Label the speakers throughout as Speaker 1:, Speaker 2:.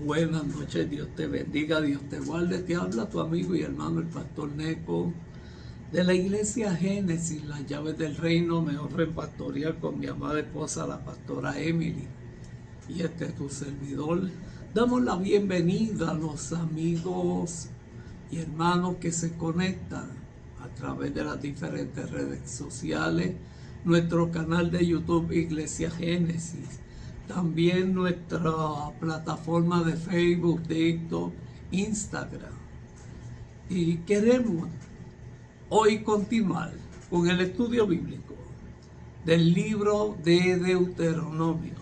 Speaker 1: Buenas noches, Dios te bendiga, Dios te guarde. Te habla tu amigo y hermano el pastor Neco de la iglesia Génesis, las llaves del reino. Me honra en pastorear con mi amada esposa, la pastora Emily. Y este es tu servidor. Damos la bienvenida a los amigos y hermanos que se conectan a través de las diferentes redes sociales, nuestro canal de YouTube Iglesia Génesis, también nuestra plataforma de Facebook, TikTok, Instagram. Y queremos hoy continuar con el estudio bíblico del libro de Deuteronomio.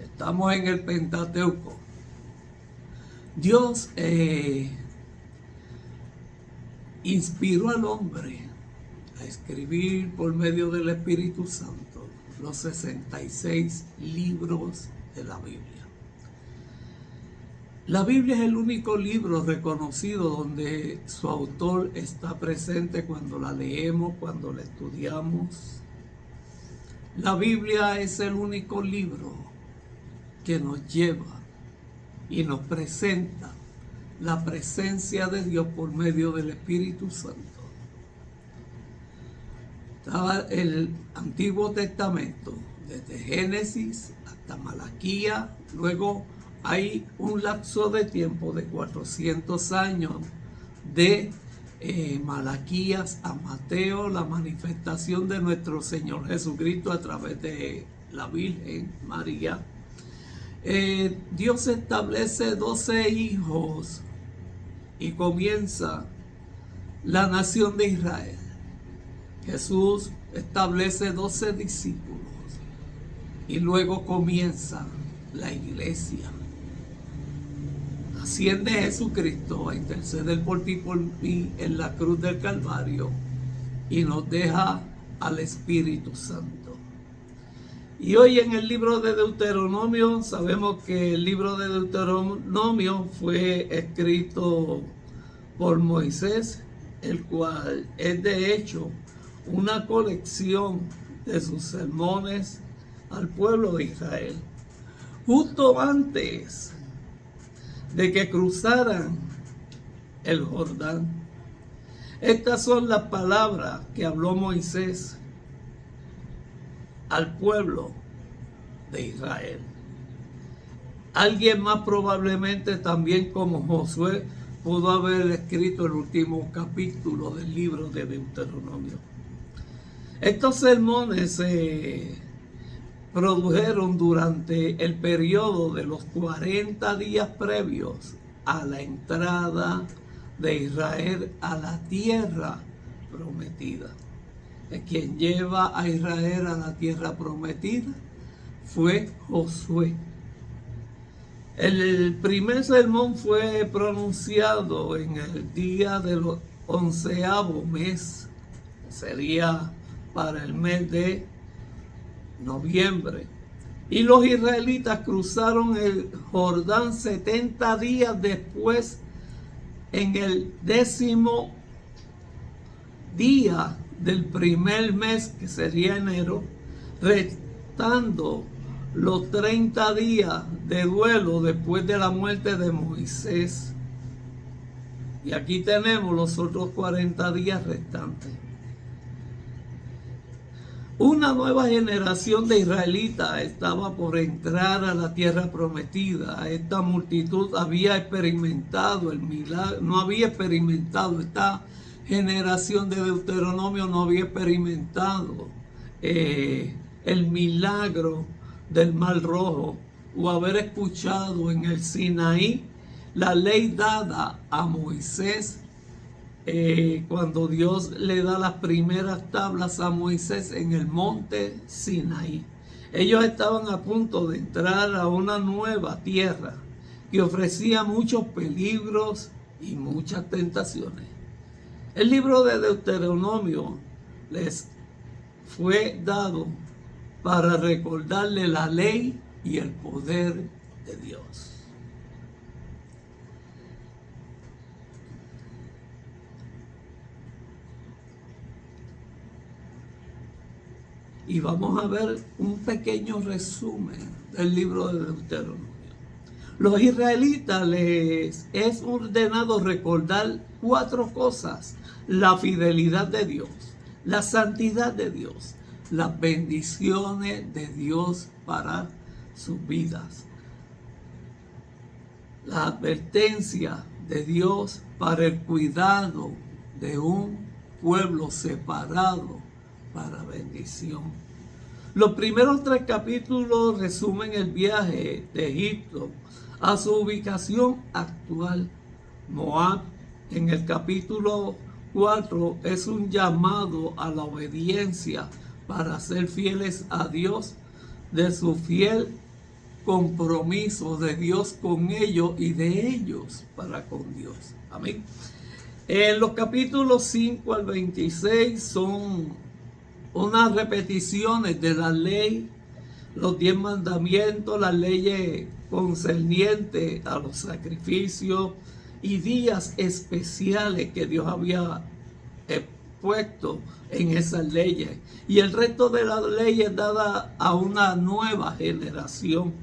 Speaker 1: Estamos en el Pentateuco. Dios inspiró al hombre a escribir por medio del Espíritu Santo los 66 libros de la Biblia. La Biblia es el único libro reconocido donde su autor está presente cuando la leemos, cuando la estudiamos. La Biblia es el único libro que nos lleva y nos presenta la presencia de Dios por medio del Espíritu Santo. Estaba el Antiguo Testamento, desde Génesis hasta Malaquías. Luego hay un lapso de tiempo de 400 años de Malaquías a Mateo, la manifestación de nuestro Señor Jesucristo a través de la Virgen María. Dios establece 12 hijos y comienza la nación de Israel. Jesús establece 12 discípulos y luego comienza la iglesia. Asciende Jesucristo a interceder por ti y por mí en la cruz del Calvario y nos deja al Espíritu Santo. Y hoy en el libro de Deuteronomio, sabemos que el libro de Deuteronomio fue escrito por Moisés, el cual es de hecho una colección de sus sermones al pueblo de Israel. Justo antes de que cruzaran el Jordán. Estas son las palabras que habló Moisés al pueblo de Israel. Alguien más probablemente también como Josué pudo haber escrito el último capítulo del libro de Deuteronomio. Estos sermones se produjeron durante el periodo de los 40 días previos a la entrada de Israel a la tierra prometida. Quien lleva a Israel a la tierra prometida fue Josué. El primer sermón fue pronunciado en el día del 11º mes, sería para el mes de noviembre. Y los israelitas cruzaron el Jordán 70 días después, en el 10º día del primer mes, que sería enero, restando los 30 días de duelo después de la muerte de Moisés. Y aquí tenemos los otros 40 días restantes. Una nueva generación de israelitas estaba por entrar a la tierra prometida. Esta multitud había experimentado el milagro, no había experimentado, esta generación de Deuteronomio no había experimentado el milagro del Mar Rojo o haber escuchado en el Sinaí la ley dada a Moisés. Cuando Dios le da las primeras tablas a Moisés en el monte Sinaí. Ellos estaban a punto de entrar a una nueva tierra que ofrecía muchos peligros y muchas tentaciones. El libro de Deuteronomio les fue dado para recordarle la ley y el poder de Dios. Y vamos a ver un pequeño resumen del libro de Deuteronomio. Los israelitas les es ordenado recordar 4 cosas: la fidelidad de Dios, la santidad de Dios, las bendiciones de Dios para sus vidas, la advertencia de Dios para el cuidado de un pueblo separado para bendición. Los primeros 3 capítulos resumen el viaje de Egipto a su ubicación actual. Moab, en el capítulo 4, es un llamado a la obediencia para ser fieles a Dios, de su fiel compromiso de Dios con ellos y de ellos para con Dios. Amén. En los capítulos 5 al 26 son unas repeticiones de la ley, los 10 mandamientos, las leyes concernientes a los sacrificios y días especiales que Dios había puesto en esas leyes. Y el resto de las leyes dadas a una nueva generación.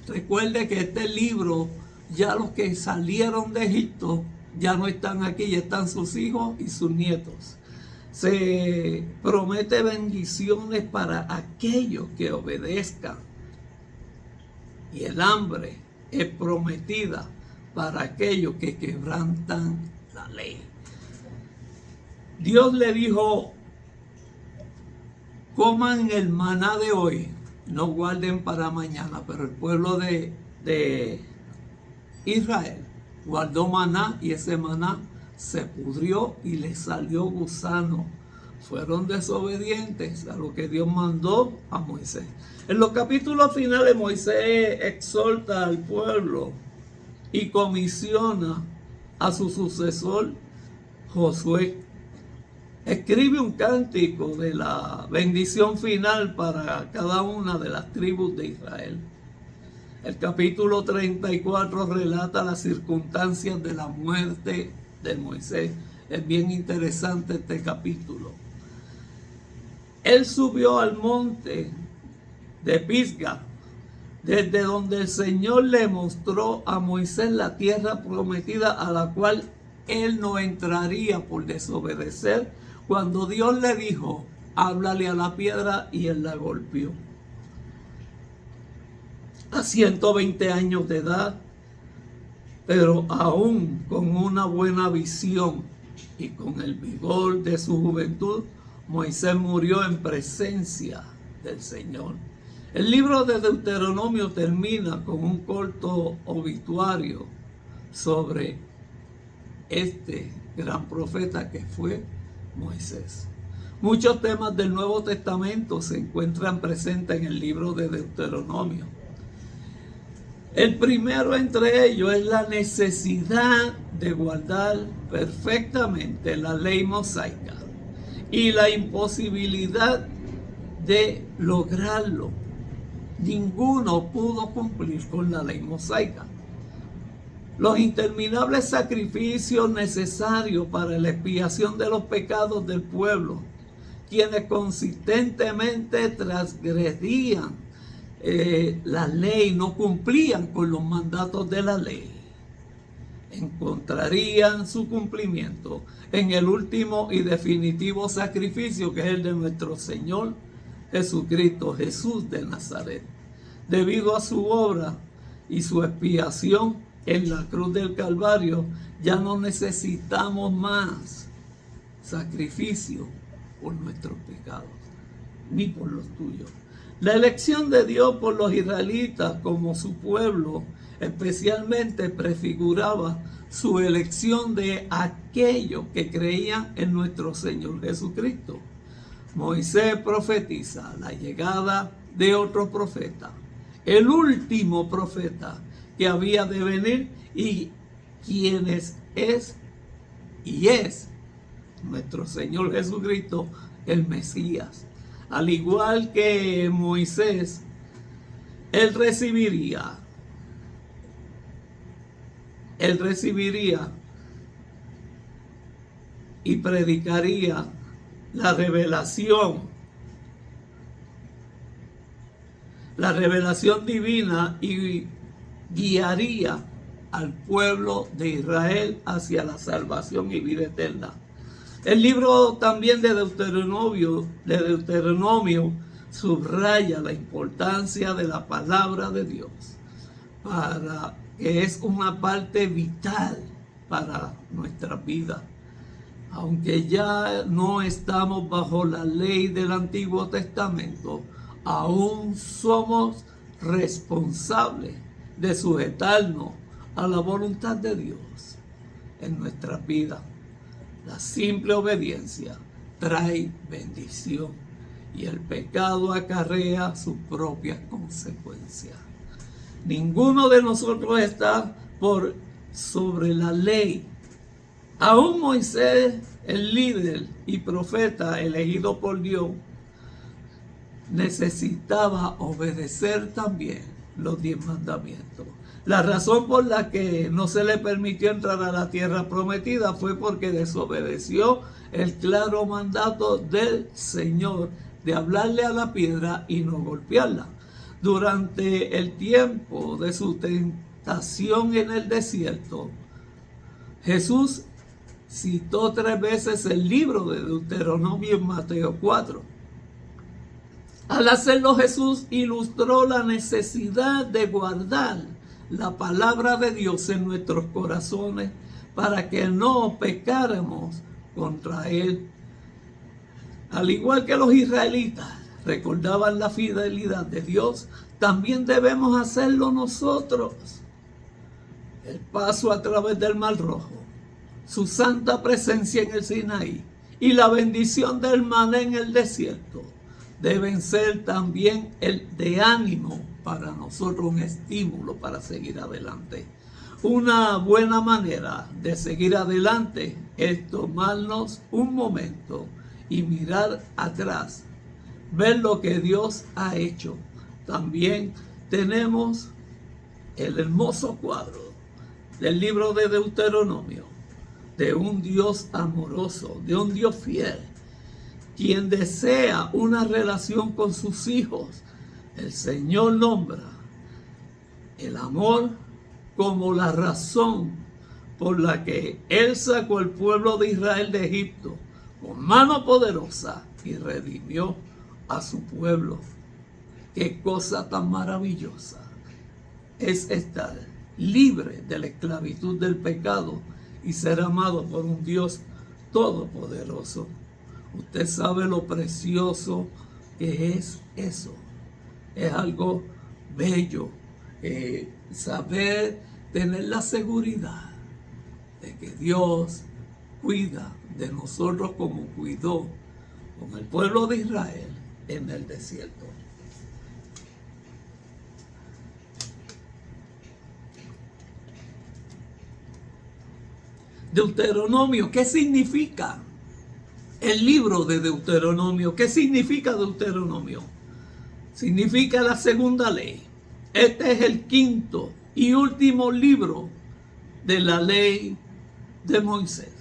Speaker 1: Recuerde que este libro, ya los que salieron de Egipto ya no están aquí, ya están sus hijos y sus nietos. Se promete bendiciones para aquellos que obedezcan. Y el hambre es prometida para aquellos que quebrantan la ley. Dios le dijo: coman el maná de hoy, no guarden para mañana. Pero el pueblo de Israel guardó maná y ese maná se pudrió y le salió gusano. Fueron desobedientes a lo que Dios mandó a Moisés. En los capítulos finales, Moisés exhorta al pueblo y comisiona a su sucesor Josué. Escribe un cántico de la bendición final para cada una de las tribus de Israel. El capítulo 34 relata las circunstancias de la muerte de Moisés. Es bien interesante este capítulo. Él subió al monte de Pisga, desde donde el Señor le mostró a Moisés la tierra prometida, a la cual él no entraría por desobedecer, cuando Dios le dijo: háblale a la piedra, y él la golpeó. A 120 años de edad, pero aún con una buena visión y con el vigor de su juventud, Moisés murió en presencia del Señor. El libro de Deuteronomio termina con un corto obituario sobre este gran profeta que fue Moisés. Muchos temas del Nuevo Testamento se encuentran presentes en el libro de Deuteronomio. El primero entre ellos es la necesidad de guardar perfectamente la ley mosaica y la imposibilidad de lograrlo. Ninguno pudo cumplir con la ley mosaica. Los interminables sacrificios necesarios para la expiación de los pecados del pueblo, quienes consistentemente transgredían la ley, no cumplían con los mandatos de la ley, encontrarían su cumplimiento en el último y definitivo sacrificio, que es el de nuestro Señor Jesucristo, Jesús de Nazaret. Debido a su obra y su expiación en la cruz del Calvario, ya no necesitamos más sacrificio por nuestros pecados, ni por los tuyos. La elección de Dios por los israelitas como su pueblo especialmente prefiguraba su elección de aquellos que creían en nuestro Señor Jesucristo. Moisés profetiza la llegada de otro profeta, el último profeta que había de venir, y quien es nuestro Señor Jesucristo, el Mesías. Al igual que Moisés, él recibiría y predicaría la revelación divina, y guiaría al pueblo de Israel hacia la salvación y vida eterna. El libro también de Deuteronomio subraya la importancia de la palabra de Dios, para que es una parte vital para nuestra vida. Aunque ya no estamos bajo la ley del Antiguo Testamento, aún somos responsables de sujetarnos a la voluntad de Dios en nuestras vidas. La simple obediencia trae bendición y el pecado acarrea sus propias consecuencias. Ninguno de nosotros está por sobre la ley. Aún Moisés, el líder y profeta elegido por Dios, necesitaba obedecer también los 10 mandamientos. La razón por la que no se le permitió entrar a la tierra prometida fue porque desobedeció el claro mandato del Señor de hablarle a la piedra y no golpearla. Durante el tiempo de su tentación en el desierto, Jesús citó 3 veces el libro de Deuteronomio en Mateo 4. Al hacerlo, Jesús ilustró la necesidad de guardar la palabra de Dios en nuestros corazones para que no pecáramos contra Él. Al igual que los israelitas recordaban la fidelidad de Dios, también debemos hacerlo nosotros. El paso a través del Mar Rojo, su santa presencia en el Sinaí y la bendición del maná en el desierto deben ser también el de ánimo para nosotros, un estímulo para seguir adelante. Una buena manera de seguir adelante es tomarnos un momento y mirar atrás, ver lo que Dios ha hecho. También tenemos el hermoso cuadro del libro de Deuteronomio, de un Dios amoroso, de un Dios fiel, quien desea una relación con sus hijos. El Señor nombra el amor como la razón por la que Él sacó al pueblo de Israel de Egipto con mano poderosa y redimió a su pueblo. Qué cosa tan maravillosa es estar libre de la esclavitud del pecado y ser amado por un Dios todopoderoso. Usted sabe lo precioso que es eso. Es algo bello, saber tener la seguridad de que Dios cuida de nosotros como cuidó con el pueblo de Israel en el desierto. Deuteronomio, ¿qué significa? El libro de Deuteronomio, ¿qué significa Deuteronomio? Significa la segunda ley. Este es el quinto y último libro de la ley de Moisés.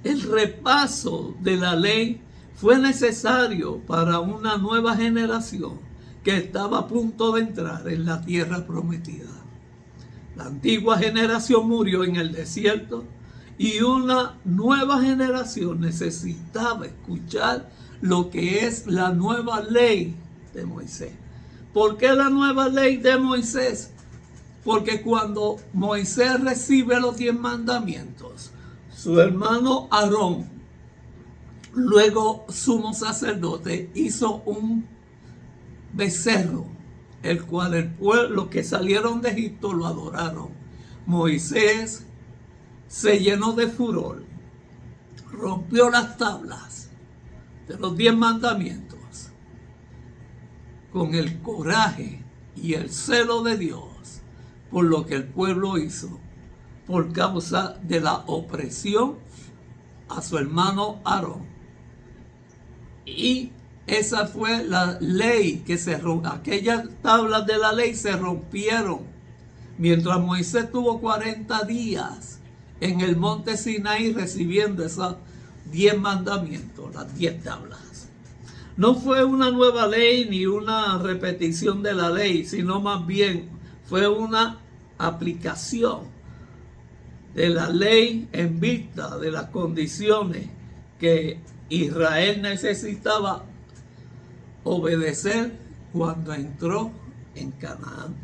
Speaker 1: El repaso de la ley fue necesario para una nueva generación que estaba a punto de entrar en la tierra prometida. La antigua generación murió en el desierto y una nueva generación necesitaba escuchar lo que es la nueva ley de Moisés. ¿Por qué la nueva ley de Moisés? Porque cuando Moisés recibe los 10 mandamientos, su hermano Aarón, luego sumo sacerdote, hizo un becerro, el cual el pueblo que salieron de Egipto lo adoraron. Moisés se llenó de furor, rompió las tablas de los 10 mandamientos con el coraje y el celo de Dios por lo que el pueblo hizo por causa de la opresión a su hermano Aarón. Y esa fue la ley que se rompió. Aquellas tablas de la ley se rompieron mientras Moisés tuvo 40 días en el monte Sinaí recibiendo esos 10 mandamientos, las 10 tablas. No fue una nueva ley ni una repetición de la ley, sino más bien fue una aplicación de la ley en vista de las condiciones que Israel necesitaba obedecer cuando entró en Canaán.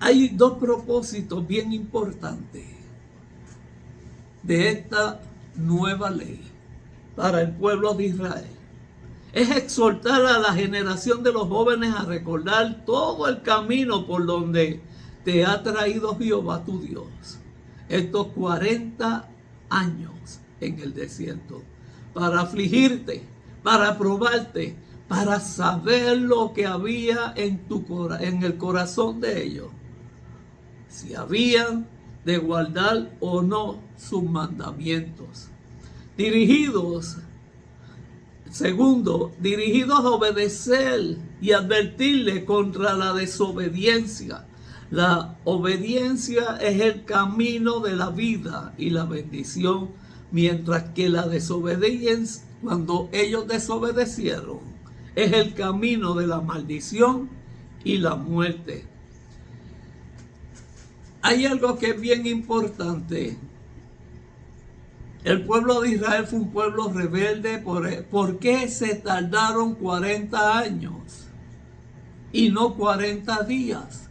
Speaker 1: Hay dos propósitos bien importantes de esta nueva ley para el pueblo de Israel. Es exhortar a la generación de los jóvenes a recordar todo el camino por donde te ha traído Jehová tu Dios estos 40 años en el desierto, para afligirte, para probarte, para saber lo que había en el corazón de ellos, si habían de guardar o no sus mandamientos. Segundo, dirigidos a obedecer y advertirle contra la desobediencia. La obediencia es el camino de la vida y la bendición, mientras que la desobediencia, cuando ellos desobedecieron, es el camino de la maldición y la muerte. Hay algo que es bien importante. El pueblo de Israel fue un pueblo rebelde. ¿Por qué se tardaron 40 años y no 40 días?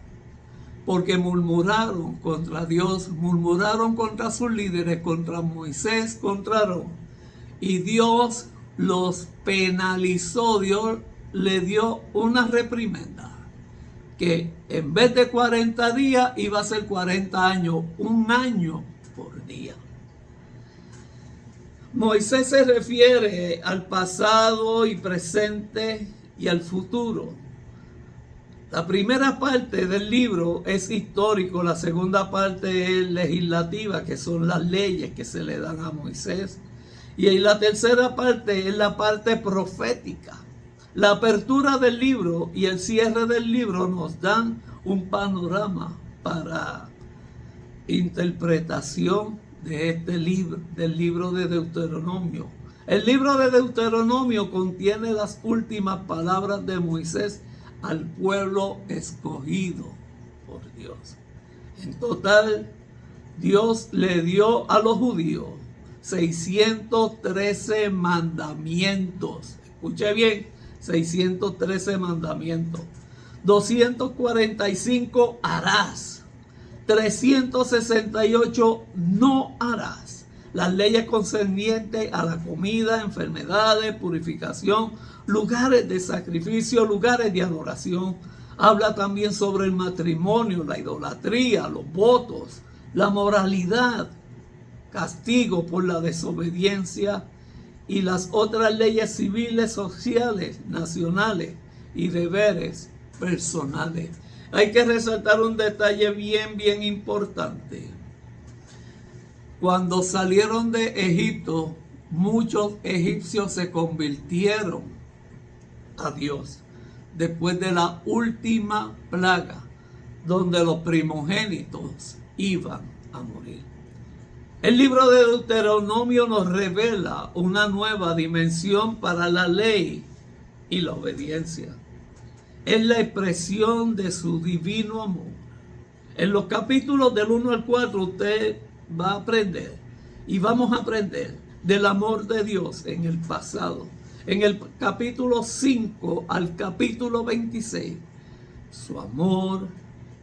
Speaker 1: Porque murmuraron contra Dios, murmuraron contra sus líderes, contra Moisés, contra Aarón. Y Dios los penalizó, Dios le dio una reprimenda, que en vez de 40 días iba a ser 40 años, un año por día. Moisés se refiere al pasado y presente y al futuro. La primera parte del libro es histórico, la segunda parte es legislativa, que son las leyes que se le dan a Moisés. Y la tercera parte es la parte profética. La apertura del libro y el cierre del libro nos dan un panorama para interpretación de este libro, del libro de Deuteronomio. El libro de Deuteronomio contiene las últimas palabras de Moisés al pueblo escogido por Dios. En total, Dios le dio a los judíos 613 mandamientos. Escuche bien, 613 mandamientos. 245 harás. 368 no harás. Las leyes concernientes a la comida, enfermedades, purificación, lugares de sacrificio, lugares de adoración. Habla también sobre el matrimonio, la idolatría, los votos, la moralidad, castigo por la desobediencia y las otras leyes civiles, sociales, nacionales y deberes personales. Hay que resaltar un detalle bien importante. Cuando salieron de Egipto, muchos egipcios se convirtieron a Dios después de la última plaga, donde los primogénitos iban a morir. El libro de Deuteronomio nos revela una nueva dimensión para la ley y la obediencia. Es la expresión de su divino amor. En los capítulos del 1 al 4 usted va a aprender y vamos a aprender del amor de Dios en el pasado. En el capítulo 5 al capítulo 26, su amor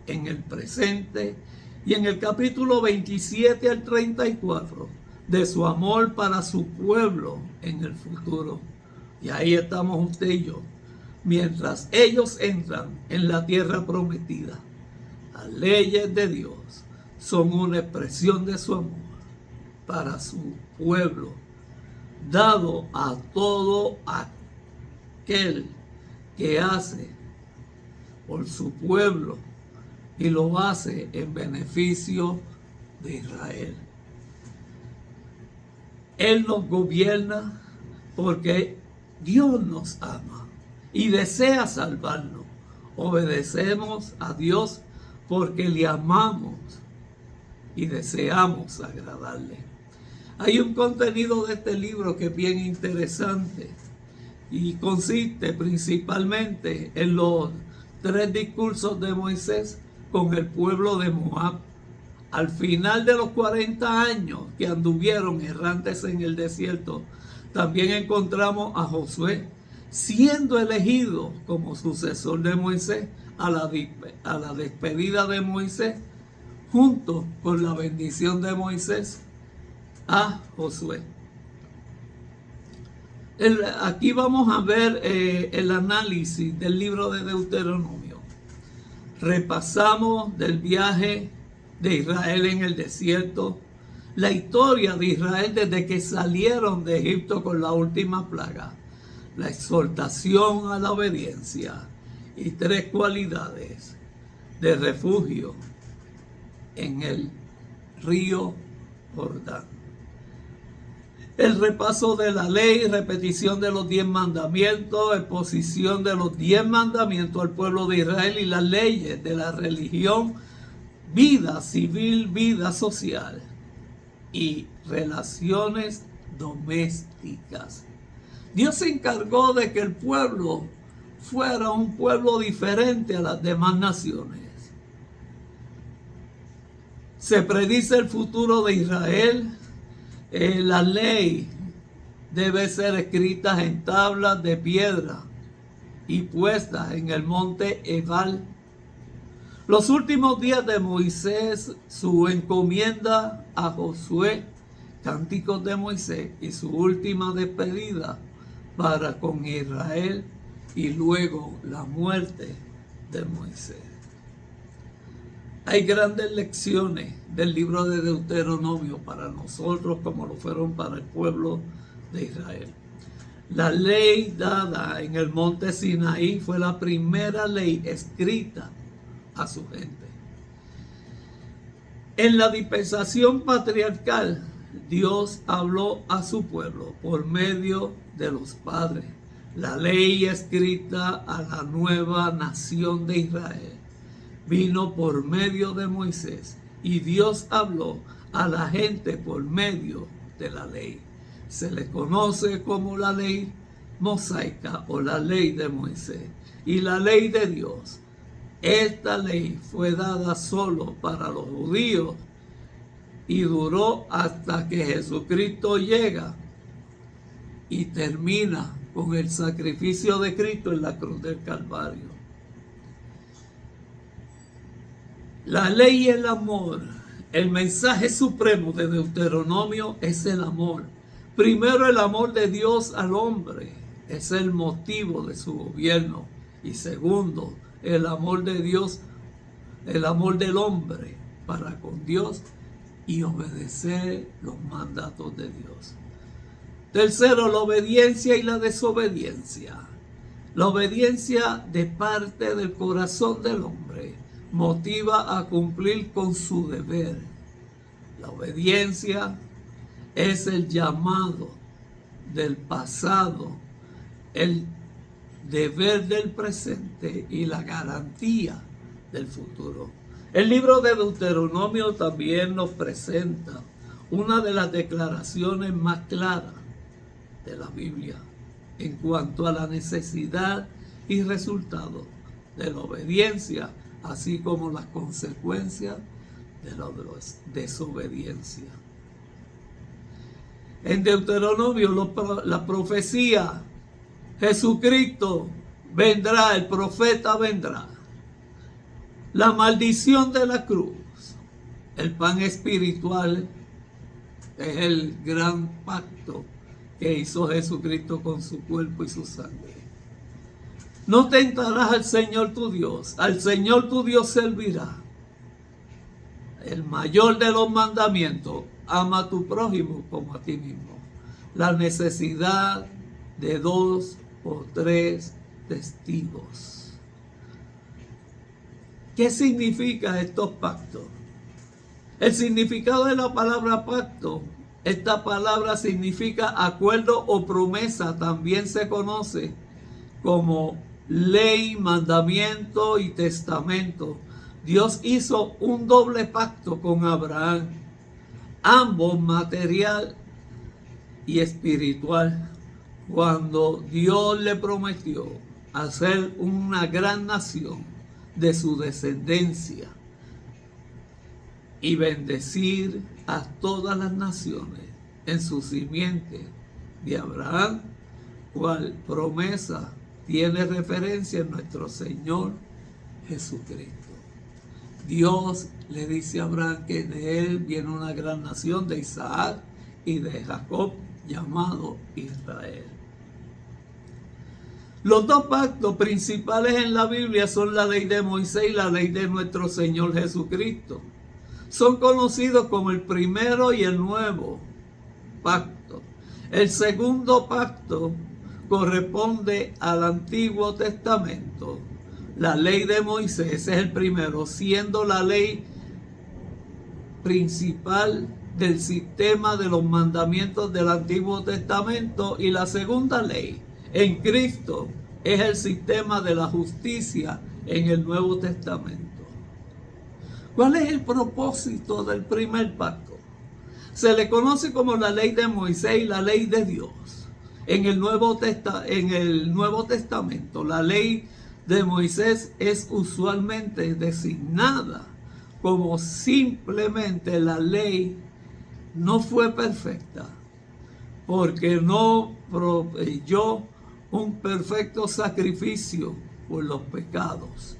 Speaker 1: en el presente, y en el capítulo 27 al 34, de su amor para su pueblo en el futuro. Y ahí estamos usted y yo, mientras ellos entran en la tierra prometida. Las leyes de Dios son una expresión de su amor para su pueblo, dado a todo aquel que hace por su pueblo y lo hace en beneficio de Israel. Él nos gobierna porque Dios nos ama y desea salvarnos. Obedecemos a Dios porque le amamos y deseamos agradarle. Hay un contenido de este libro que es bien interesante, y consiste principalmente en los 3 discursos de Moisés con el pueblo de Moab. Al final de los 40 años que anduvieron errantes en el desierto, también encontramos a Josué siendo elegido como sucesor de Moisés a la despedida de Moisés, junto con la bendición de Moisés a Josué. Aquí vamos a ver el análisis del libro de Deuteronomio. Repasamos del viaje de Israel en el desierto, la historia de Israel desde que salieron de Egipto con la última plaga, la exhortación a la obediencia y 3 cualidades de refugio en el río Jordán. El repaso de la ley, repetición de los 10 mandamientos, exposición de los 10 mandamientos al pueblo de Israel y las leyes de la religión, vida civil, vida social y relaciones domésticas. Dios se encargó de que el pueblo fuera un pueblo diferente a las demás naciones. Se predice el futuro de Israel. La ley debe ser escrita en tablas de piedra y puestas en el monte Ebal. Los últimos días de Moisés, su encomienda a Josué, cánticos de Moisés y su última despedida para con Israel y luego la muerte de Moisés. Hay grandes lecciones del libro de Deuteronomio para nosotros como lo fueron para el pueblo de Israel. La ley dada en el monte Sinaí fue la primera ley escrita a su gente. En la dispensación patriarcal, Dios habló a su pueblo por medio de los padres. La ley escrita a la nueva nación de Israel vino por medio de Moisés y Dios habló a la gente por medio de la ley. Se le conoce como la ley mosaica o la ley de Moisés y la ley de Dios. Esta ley fue dada solo para los judíos y duró hasta que Jesucristo llega y termina con el sacrificio de Cristo en la cruz del Calvario. La ley y el amor, el mensaje supremo de Deuteronomio es el amor. Primero, el amor de Dios al hombre es el motivo de su gobierno. Y segundo, el amor de Dios, el amor del hombre para con Dios y obedecer los mandatos de Dios. Tercero, la obediencia y la desobediencia. La obediencia de parte del corazón del hombre motiva a cumplir con su deber. La obediencia es el llamado del pasado, el deber del presente y la garantía del futuro. El libro de Deuteronomio también nos presenta una de las declaraciones más claras de la Biblia en cuanto a la necesidad y resultado de la obediencia, así como las consecuencias de la desobediencia. En Deuteronomio la profecía, Jesucristo vendrá, el profeta vendrá. La maldición de la cruz, el pan espiritual, es el gran pacto que hizo Jesucristo con su cuerpo y su sangre. No tentarás al Señor tu Dios, al Señor tu Dios servirá. El mayor de los mandamientos, ama a tu prójimo como a ti mismo. La necesidad de 2 o 3 testigos. ¿Qué significa estos pactos? El significado de la palabra pacto, esta palabra significa acuerdo o promesa, también se conoce como ley, mandamiento y testamento. Dios hizo un doble pacto con Abraham, ambos material y espiritual. cuando Dios le prometió hacer una gran nación de su descendencia y bendecir a todas las naciones en su simiente de Abraham, cual promesa tiene referencia en nuestro Señor Jesucristo. Dios le dice a Abraham que de él viene una gran nación, de Isaac y de Jacob, llamado Israel. Los dos pactos principales en la Biblia son la ley de Moisés y la ley de nuestro Señor Jesucristo. Son conocidos como el primero y el nuevo pacto. El segundo pacto corresponde al Antiguo Testamento. La ley de Moisés es el primero, siendo la ley principal del sistema de los mandamientos del Antiguo Testamento, y la segunda ley en Cristo es el sistema de la justicia en el Nuevo Testamento. ¿Cuál es el propósito del primer pacto? Se le conoce como la ley de Moisés y la ley de Dios. En el Nuevo Testamento, la ley de Moisés es usualmente designada como simplemente la ley no fue perfecta, porque no proveyó un perfecto sacrificio por los pecados.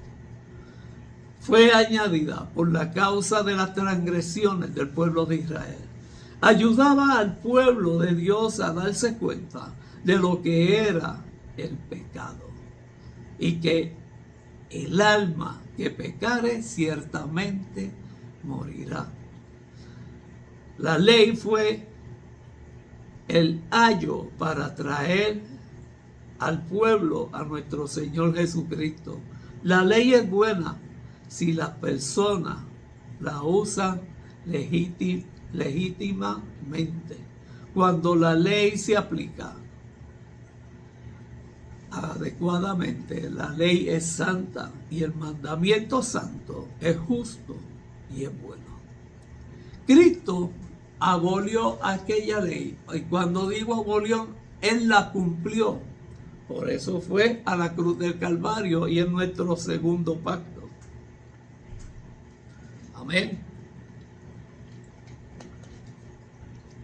Speaker 1: Fue añadida por la causa de las transgresiones del pueblo de Israel. Ayudaba al pueblo de Dios a darse cuenta de lo que era el pecado, y que el alma que pecare ciertamente morirá. La ley fue el ayo para traer al pueblo a nuestro Señor Jesucristo. La ley es buena si las personas la usan legítimamente. Cuando la ley se aplica adecuadamente, la ley es santa y el mandamiento santo es justo y es bueno. Cristo abolió aquella ley, y cuando digo abolió, Él la cumplió. Por eso fue a la cruz del Calvario y es nuestro segundo pacto. Amén.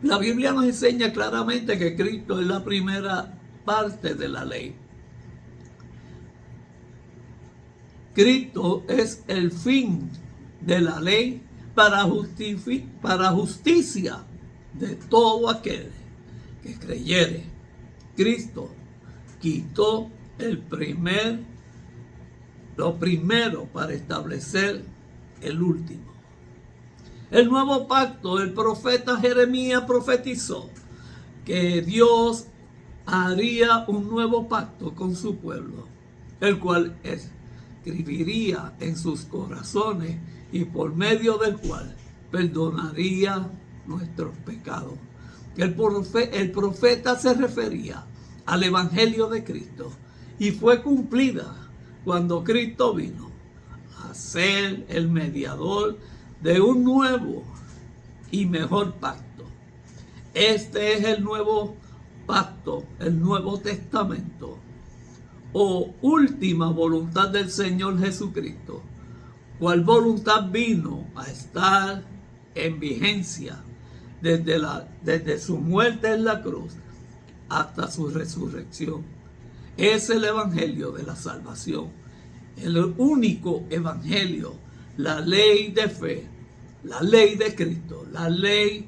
Speaker 1: La Biblia nos enseña claramente que Cristo es la primera parte de la ley. Cristo es el fin de la ley para justicia de todo aquel que creyere. Cristo quitó lo primero para establecer el último. El nuevo pacto, el profeta Jeremías profetizó que Dios haría un nuevo pacto con su pueblo, el cual escribiría en sus corazones y por medio del cual perdonaría nuestros pecados. El profeta se refería al Evangelio de Cristo y fue cumplida cuando Cristo vino a ser el mediador de un nuevo y mejor pacto. Este es el nuevo pacto, el Nuevo Testamento, o última voluntad del Señor Jesucristo, cual voluntad vino a estar en vigencia desde su muerte en la cruz hasta su resurrección. Es el Evangelio de la salvación, el único Evangelio, la ley de fe, la ley de Cristo, la ley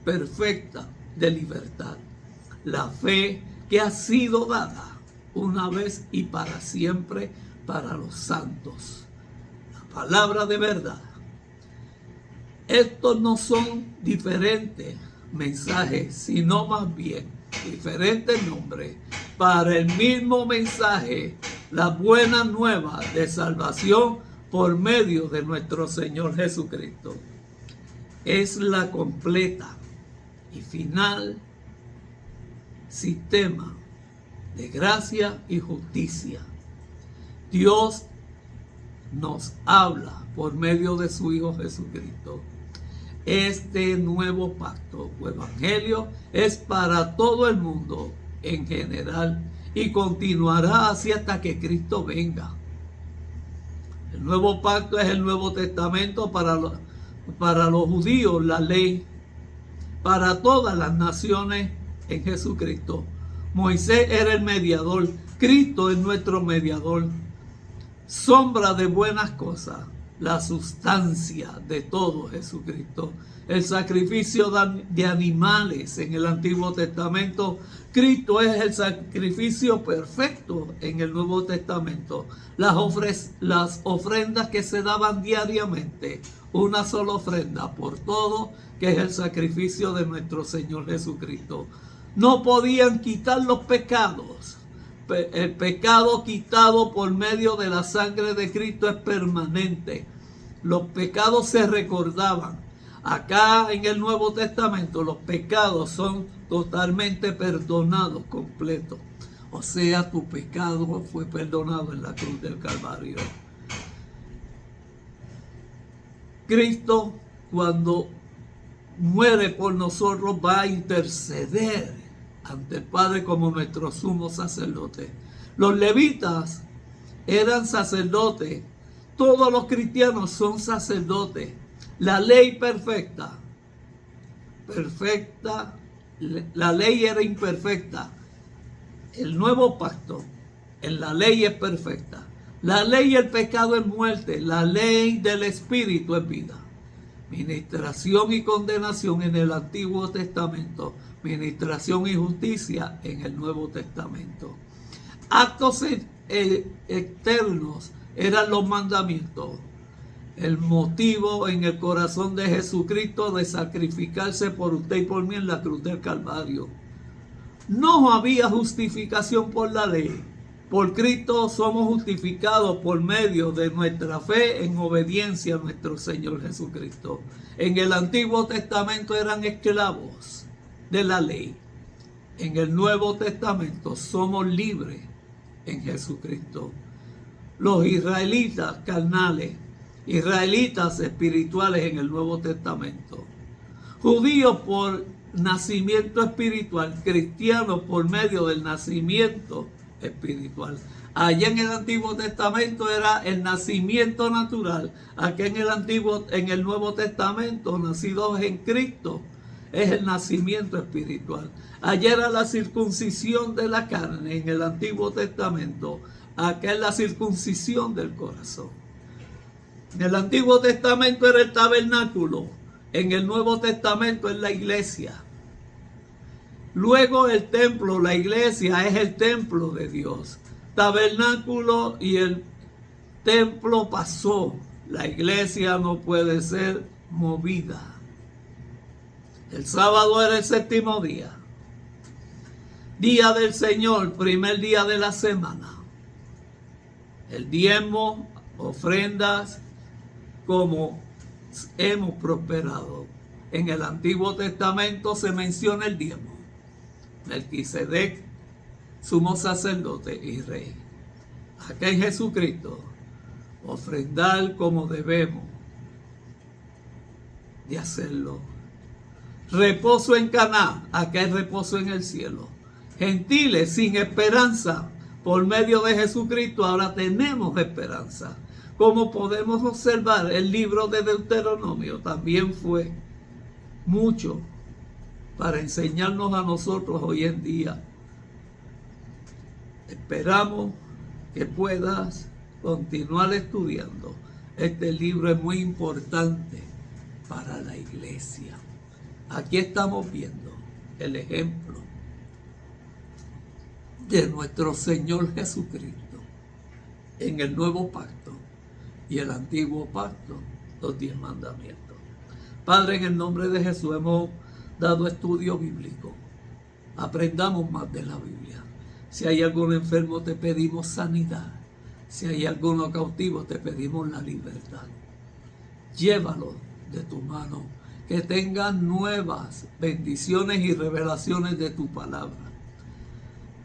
Speaker 1: perfecta de libertad, la fe que ha sido dada una vez y para siempre para los santos. La palabra de verdad. Estos no son diferentes mensajes, sino más bien diferentes nombres para el mismo mensaje, la buena nueva de salvación por medio de nuestro Señor Jesucristo. Es la completa y final sistema de gracia y justicia. Dios nos habla por medio de su Hijo Jesucristo. Este nuevo pacto o evangelio es para todo el mundo en general y continuará así hasta que Cristo venga. El nuevo pacto es el Nuevo Testamento para los judíos, la ley, para todas las naciones en Jesucristo. Moisés era el mediador, Cristo es nuestro mediador, sombra de buenas cosas, la sustancia de todo Jesucristo. El sacrificio de animales en el Antiguo Testamento, Cristo es el sacrificio perfecto en el Nuevo Testamento. Las ofrendas que se daban diariamente, una sola ofrenda por todo, que es el sacrificio de nuestro Señor Jesucristo. No podían quitar los pecados. El pecado quitado por medio de la sangre de Cristo es permanente. Los pecados se recordaban. Acá en el Nuevo Testamento los pecados son totalmente perdonados, completos. O sea, tu pecado fue perdonado en la cruz del Calvario. Cristo, cuando muere por nosotros, va a interceder ante el Padre como nuestro sumo sacerdote. Los levitas eran sacerdotes. Todos los cristianos son sacerdotes. La ley perfecta, la ley era imperfecta. El nuevo pacto, en la ley es perfecta. La ley y el pecado es muerte. La ley del Espíritu es vida. Ministración y condenación en el Antiguo Testamento. Ministración y justicia en el Nuevo Testamento. Actos externos eran los mandamientos. El motivo en el corazón de Jesucristo de sacrificarse por usted y por mí en la cruz del Calvario. No había justificación por la ley. Por Cristo somos justificados por medio de nuestra fe en obediencia a nuestro Señor Jesucristo. En el Antiguo Testamento eran esclavos de la ley. En el Nuevo Testamento somos libres en Jesucristo. Los israelitas carnales, israelitas espirituales en el Nuevo Testamento. Judíos por nacimiento espiritual, cristianos por medio del nacimiento espiritual. Allá en el Antiguo Testamento era el nacimiento natural. Aquí en el Nuevo Testamento, nacidos en Cristo, es el nacimiento espiritual. Allá era la circuncisión de la carne en el Antiguo Testamento. Acá es la circuncisión del corazón. En el Antiguo Testamento era el tabernáculo. En el Nuevo Testamento es la iglesia. Luego el templo, la iglesia es el templo de Dios. Tabernáculo y el templo pasó. La iglesia no puede ser movida. El sábado era el séptimo día. Día del Señor, primer día de la semana. El diezmo, ofrendas, como hemos prosperado. En el Antiguo Testamento se menciona el diezmo. Melquisedec, sumo sacerdote y rey. Acá en Jesucristo, ofrendar como debemos de hacerlo. Reposo en Caná, acá hay reposo en el cielo. Gentiles sin esperanza, por medio de Jesucristo ahora tenemos esperanza. Como podemos observar, el libro de Deuteronomio también fue mucho para enseñarnos a nosotros hoy en día. Esperamos que puedas continuar estudiando. Este libro es muy importante para la iglesia. Aquí estamos viendo el ejemplo de nuestro Señor Jesucristo en el nuevo pacto y el antiguo pacto, los 10 mandamientos. Padre, en el nombre de Jesús hemos dado estudio bíblico. Aprendamos más de la Biblia. Si hay algún enfermo, te pedimos sanidad. Si hay alguno cautivo, te pedimos la libertad. Llévalo de tu mano, que tengan nuevas bendiciones y revelaciones de tu palabra.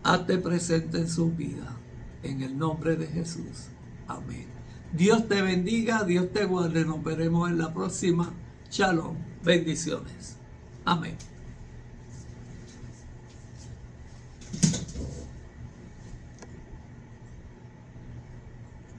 Speaker 1: Hazte presente en su vida, en el nombre de Jesús. Amén. Dios te bendiga, Dios te guarde. Nos veremos en la próxima. Shalom. Bendiciones. Amén.